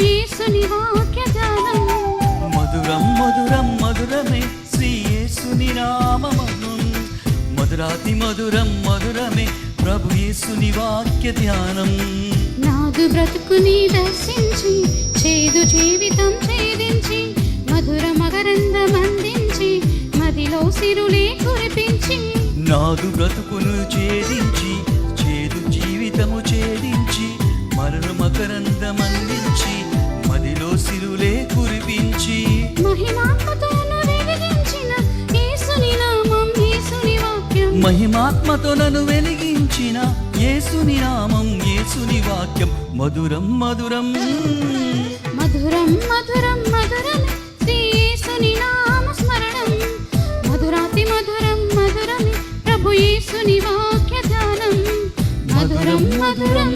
యేసుని వాక్య ధ్యానం. మధురం మధురం మధురమే శ్రీ యేసుని నామము, మధురాతి మధురం మధురమే ప్రభు యేసుని వాక్య ధ్యానం. నాదు బ్రతుకుని దర్శించి చేదు జీవితం ఛేదించి మధుర మకరందం అందించి మదిలో సిరులే కురిపించి. నాదు బ్రతుకును ఛేదించి చేదు జీవితము ఛేదించి మధుర మకరందం అందించి మదిలో సిరులే కురిపించి. మహిమాత్మతో వెలిగించిన యేసుని నామం యేసుని వాక్యం. మహిమాత్మతో నన్ను వెలిగించిన యేసుని నామం యేసుని వాక్యం. మధురం మధురం మధురం మధురం మధురం శ్రీ యేసుని నామ స్మరణం. మధురాతి మధురం మధురమే ప్రభు యేసుని వాక్య ధ్యానం. మధురం మధురం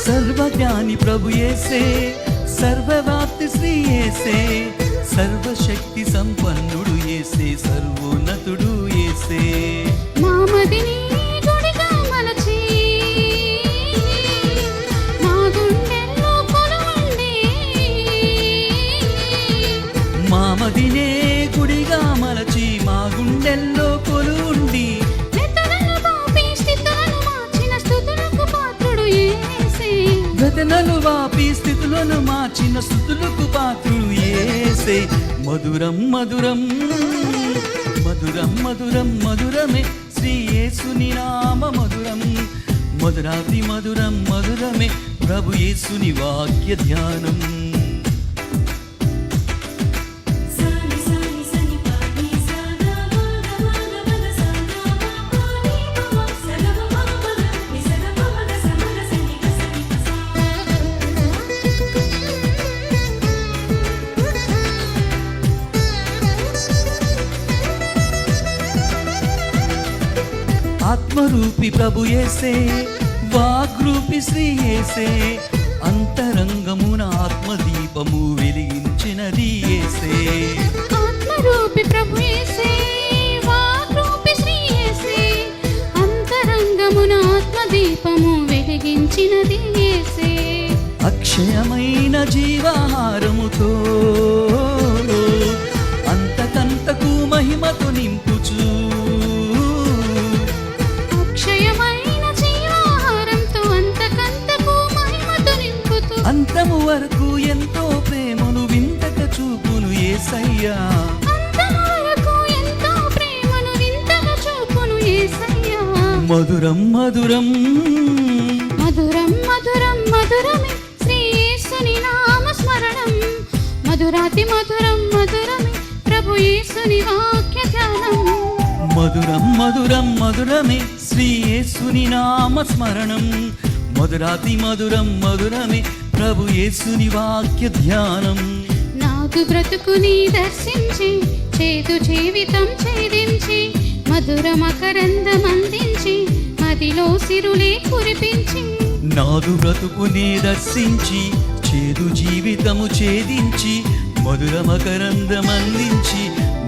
సర్వజ్ఞాని ప్రభు యేసే, సర్వవ్యాపి శ్రీ యేసే, సర్వశక్తి సంపన్నుడు యేసే, సర్వోన్నతుడు యేసే. మామదిని గుడిగా మలచి మా గుండెల్లో కొలువుండి. మామదినే గుడిగా మలచి మా గుండెల్లో కొలువుండి. వేదనలు వాపి స్థితులను మార్చిన స్తుతులకు పాత్రుడు యేసే. మధురం మధురం మధురం మధురం మధురమే శ్రీ యేసుని నామ మధురం. మధురాతి మధురం మధురమే ప్రభు యేసుని వాక్య ధ్యానం. ఆత్మరూపి ప్రభు యేసే, వాగ్రూపి శ్రీ యేసే, అంతరంగమున ఆత్మదీపము వెలిగించినది యేసే. ఆత్మరూపి ప్రభు యేసే, వాగ్రూపి శ్రీ యేసే, అంతరంగమున ఆత్మదీపము వెలిగించినది యేసే. అక్షయమైన జీవాహారముతో అంతకంతకు మహిమతో నింపుచు, అంతము వరకు ఎంతో ప్రేమను వింతక చూపును యేసయ్యా. మధురం మధురం మధురం మధురం మధురమే శ్రీ యేసుని నామ స్మరణం. మధురాతి మధురం మధురమే ప్రభు యేసుని వాక్య ధ్యానం. మధురం మధురం మధురమే శ్రీ యేసుని నామ స్మరణం. మధురాతి మధురం మధురమే ప్రభు యేసుని వాక్య ధ్యానం. నాదు బ్రతుకుని దర్శించి చేదు జీవితం ఛేదించి మధుర మకరందం అందించి మదిలో సిరులే కురిపించి. నాదు బ్రతుకుని దర్శించి చేదు జీవితము ఛేదించి మధుర మకరందం అందించి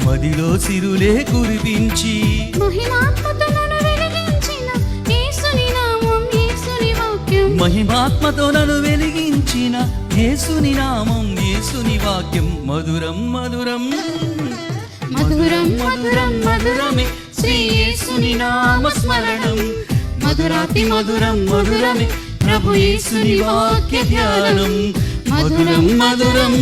మదిలో సిరులే కురిపించి. మహిమాత్మతో నన్ను వెలిగించిన యేసుని నామం యేసుని వాక్యం. మహిమాత్మతో నన్ను వెలిగించిన యేసుని నామం యేసుని వాక్యం. మధురం మధురం మధురం మధురం మధురమే శ్రీ యేసుని నామ స్మరణం. మధురాతి మధురం మధురమే ప్రభు యేసుని వాక్య ధ్యానం. మధురం మధురం